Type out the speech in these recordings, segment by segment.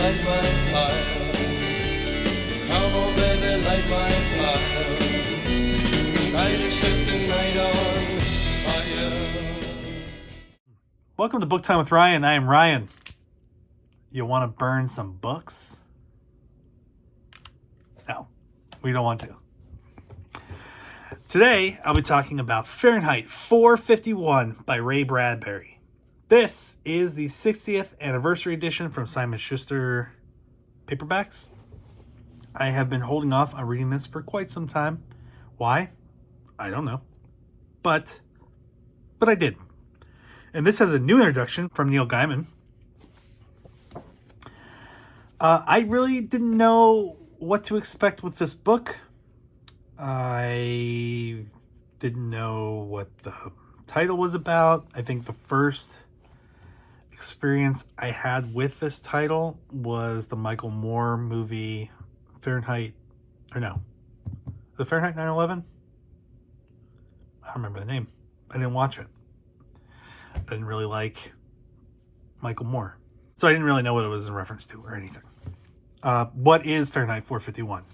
light my fire. Come on, baby, light my fire. Try to set the night on fire. Welcome to Book Time with Ryan. I am Ryan. You want to burn some books? No, we don't want to. Today, I'll be talking about Fahrenheit 451 by Ray Bradbury. This is the 60th anniversary edition from Simon & Schuster paperbacks. I have been holding off on reading this for quite some time. Why? I don't know. But I did. And this has a new introduction from Neil Gaiman. I really didn't know what to expect with this book. I didn't know what the title was about. I think the first experience I had with this title was the Michael Moore movie Fahrenheit, the Fahrenheit 9/11? I don't remember the name. I didn't watch it. I didn't really like Michael Moore. So I didn't really know what it was in reference to or anything. What is Fahrenheit 451?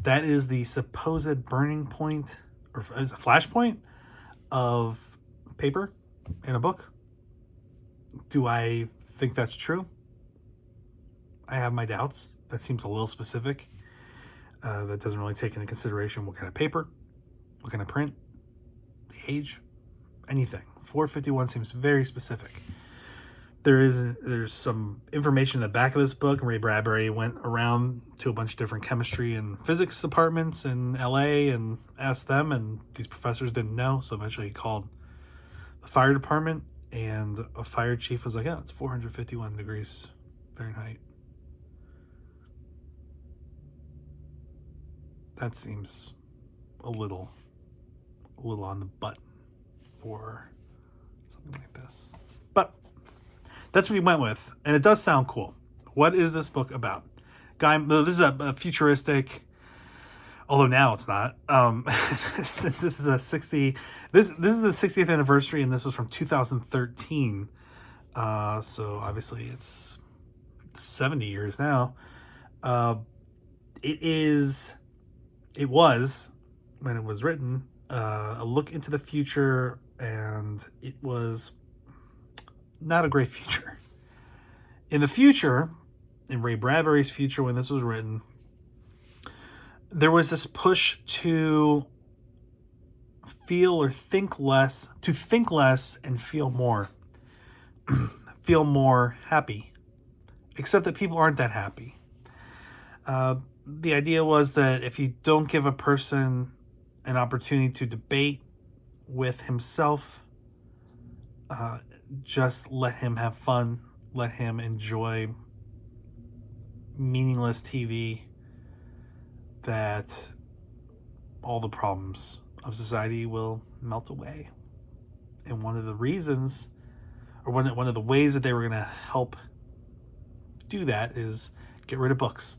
That is the supposed burning point, or is a flashpoint of paper in a book. Do I think that's true? I have my doubts. That seems a little specific. That doesn't really take into consideration what kind of paper, what kind of print, the age, anything. 451 seems very specific. There's some information in the back of this book. Ray Bradbury went around to a bunch of different chemistry and physics departments in LA and asked them, and these professors didn't know. So eventually he called the fire department, and a fire chief was like, "Oh, it's 451 degrees Fahrenheit." That seems a little on the button for something like this. But that's what we went with, and it does sound cool. What is this book about? This is a futuristic, although now it's not. Since this is this is the 60th anniversary, and this was from 2013. So obviously it's 70 years now. It was, when it was written, a look into the future, and it was not a great future. In the future, in Ray Bradbury's future when this was written, there was this push to think less and feel more. Feel more happy. Except that people aren't that happy. The idea was that if you don't give a person an opportunity to debate with himself, just let him have fun, let him enjoy meaningless TV, that all the problems of society will melt away. And one of the reasons, or one of the ways that they were going to help do that is get rid of books.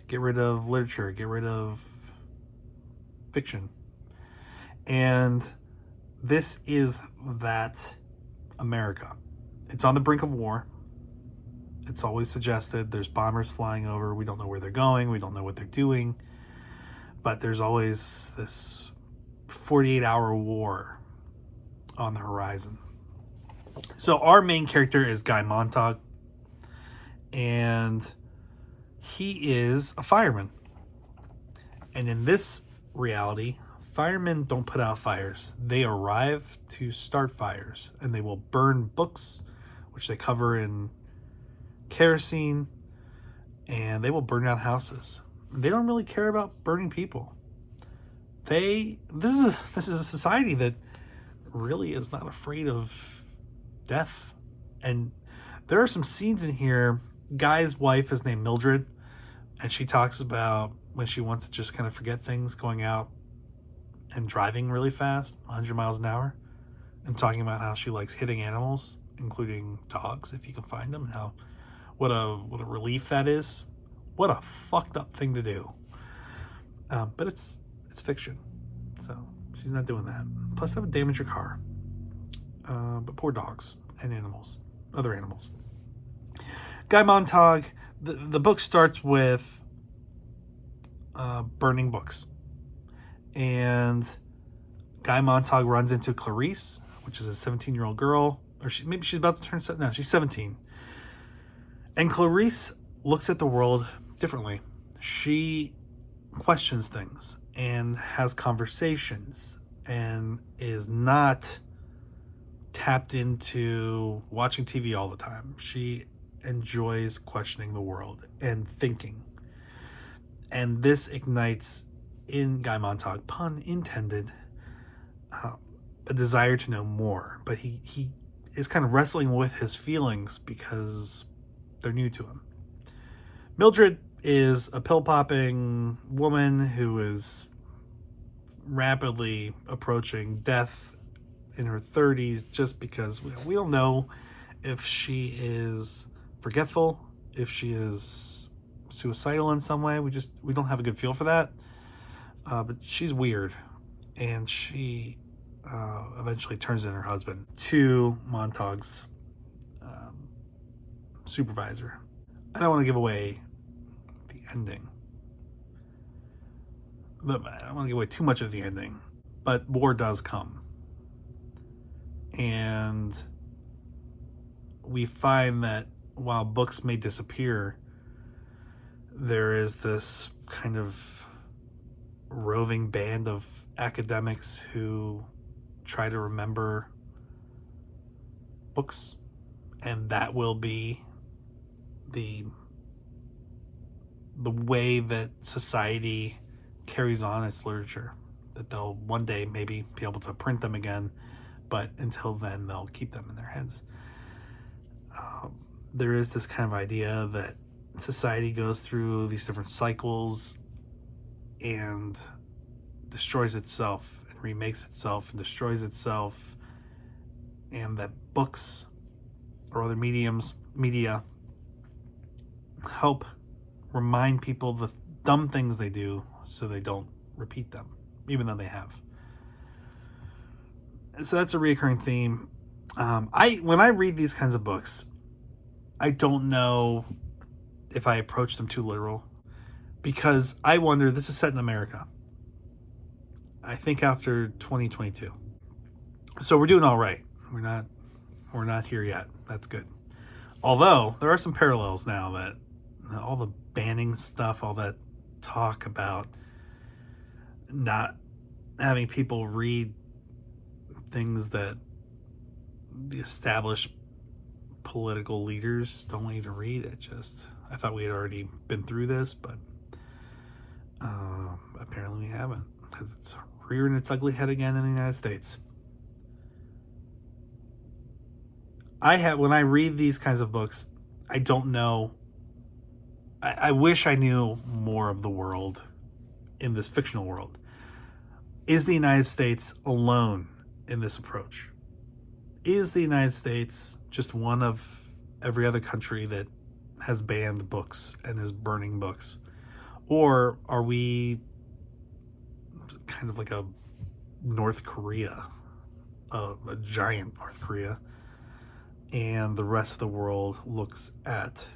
Get rid of literature, get rid of fiction. And this is that America. It's on the brink of war. It's always suggested. There's bombers flying over. We don't know where they're going. We don't know what they're doing. But there's always this 48-hour war on the horizon. So our main character is Guy Montag. And he is a fireman. And in this reality, firemen don't put out fires. They arrive to start fires, and they will burn books, which they cover in kerosene, and they will burn down houses. They don't really care about burning people. This is a society that really is not afraid of death. And there are some scenes in here. Guy's wife is named Mildred, and she talks about when she wants to just kind of forget things, going out and driving really fast, 100 miles an hour, and talking about how she likes hitting animals, including dogs, if you can find them, and what a relief that is. What a fucked up thing to do. But it's fiction, so she's not doing that. Plus, that would damage your car. But poor dogs and other animals. Guy Montag the book starts with burning books, and Guy Montag runs into Clarice, which is a 17-year-old girl, or maybe she's about to turn 7. No, she's 17. And Clarice looks at the world differently. She questions things and has conversations and is not tapped into watching TV all the time. She enjoys questioning the world and thinking. And this ignites in Guy Montag, pun intended, a desire to know more. But he is kind of wrestling with his feelings because they're new to him. Mildred is a pill-popping woman who is rapidly approaching death in her 30s just because we don't know if she is forgetful, if she is suicidal in some way. We don't have a good feel for that. But she's weird, and she eventually turns in her husband to Montag's supervisor. I don't want to give away the ending. I don't want to give away too much of the ending, but war does come. And we find that while books may disappear, there is this kind of roving band of academics who try to remember books, and that will be the way that society carries on its literature, that they'll one day maybe be able to print them again, but until then they'll keep them in their heads. There is this kind of idea that society goes through these different cycles and destroys itself and remakes itself and destroys itself, and that books or other media help remind people the dumb things they do so they don't repeat them, even though they have. So that's a recurring theme. When I read these kinds of books, I don't know if I approach them too literal, because I wonder, this is set in America, I think after 2022. So we're doing all right. We're not here yet. That's good. Although there are some parallels now, that all the banning stuff, all that talk about not having people read things that the established political leaders don't want you to read. I thought we had already been through this, but apparently we haven't, because it's rearing its ugly head again in the United States. When I read these kinds of books, I don't know. I wish I knew more of the world in this fictional world. Is the United States alone in this approach? Is the United States just one of every other country that has banned books and is burning books? Or are we kind of like a North Korea, a giant North Korea, and the rest of the world looks at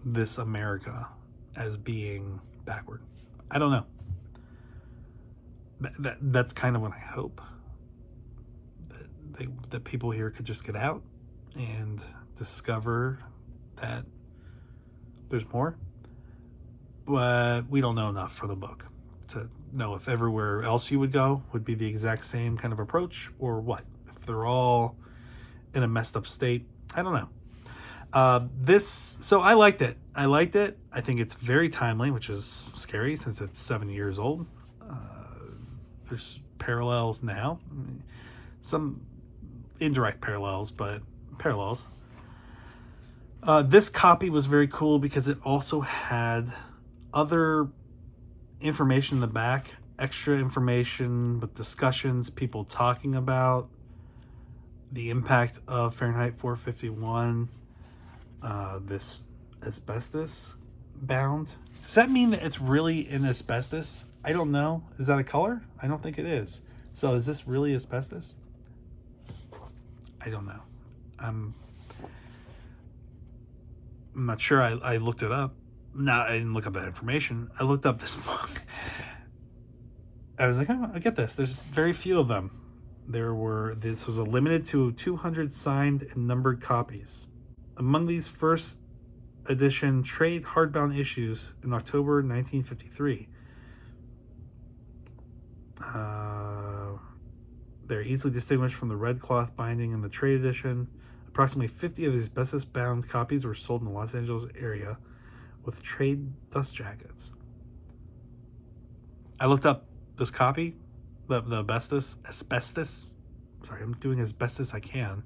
this America as being backward? I don't know. That's kind of what I hope. That people here could just get out and discover that there's more. But we don't know enough for the book to know if everywhere else you would go would be the exact same kind of approach, or what. If they're all in a messed up state, I don't know. So I liked it. I think it's very timely, which is scary since it's 7 years old. There's parallels now. Some indirect parallels, but parallels. This copy was very cool because it also had other information in the back, extra information with discussions, people talking about the impact of Fahrenheit 451, this asbestos bound. Does that mean that it's really in asbestos? I don't know. Is that a color? I don't think it is. So is this really asbestos? I don't know. I'm not sure. I looked it up. No, I didn't look up that information. I looked up this book. I was like, oh, I get this. There's very few of them. This was a limited to 200 signed and numbered copies. Among these first edition trade hardbound issues in October 1953. They're easily distinguished from the red cloth binding in the trade edition. Approximately 50 of these asbestos-bound copies were sold in the Los Angeles area with trade dust jackets. I looked up this copy, the asbestos. Sorry, I'm doing as best as I can.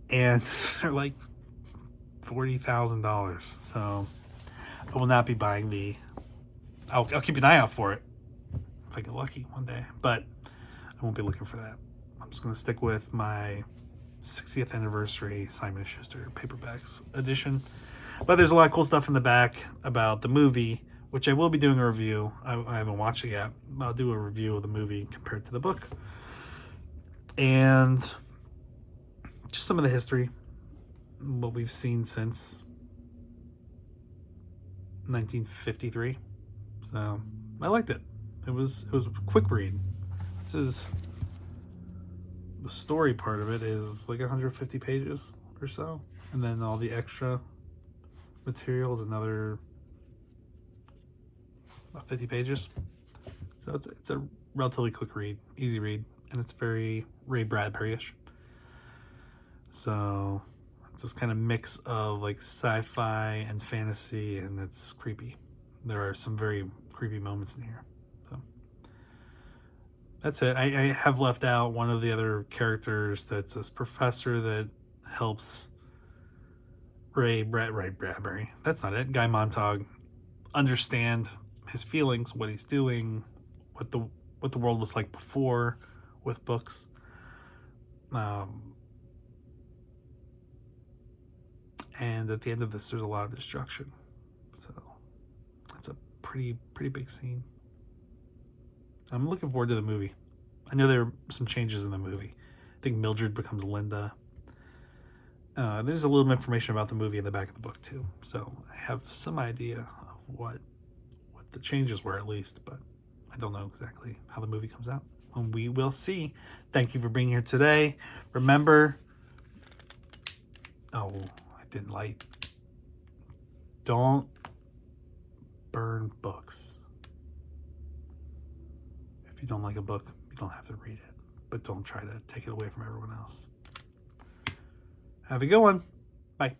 And they're like $40,000. So I will not be buying the. I'll keep an eye out for it if I get lucky one day, but I won't be looking for that. I'm just going to stick with my 60th anniversary Simon & Schuster paperbacks edition. But there's a lot of cool stuff in the back about the movie, which I will be doing a review. I haven't watched it yet. I'll do a review of the movie compared to the book. And just some of the history, what we've seen since 1953. So I liked it. It was a quick read. This is the story part of it is like 150 pages or so, and then all the extra material is another about 50 pages. So it's a relatively quick read, easy read, and it's very Ray Bradbury-ish. So it's this kind of mix of like sci-fi and fantasy, and it's creepy. There are some very creepy moments in here. So that's it. I have left out one of the other characters. That's this professor that helps Ray Bradbury. That's not it. Guy Montag understand his feelings, what he's doing, what the world was like before with books. And at the end of this, there's a lot of destruction. So it's a pretty big scene. I'm looking forward to the movie. I know there are some changes in the movie. I think Mildred becomes Linda. There's a little information about the movie in the back of the book too, so I have some idea of what the changes were at least, but I don't know exactly how the movie comes out. And we will see. Thank you for being here today. Remember, I didn't light. Don't burn books. If you don't like a book, you don't have to read it, but don't try to take it away from everyone else. Have a good one. Bye.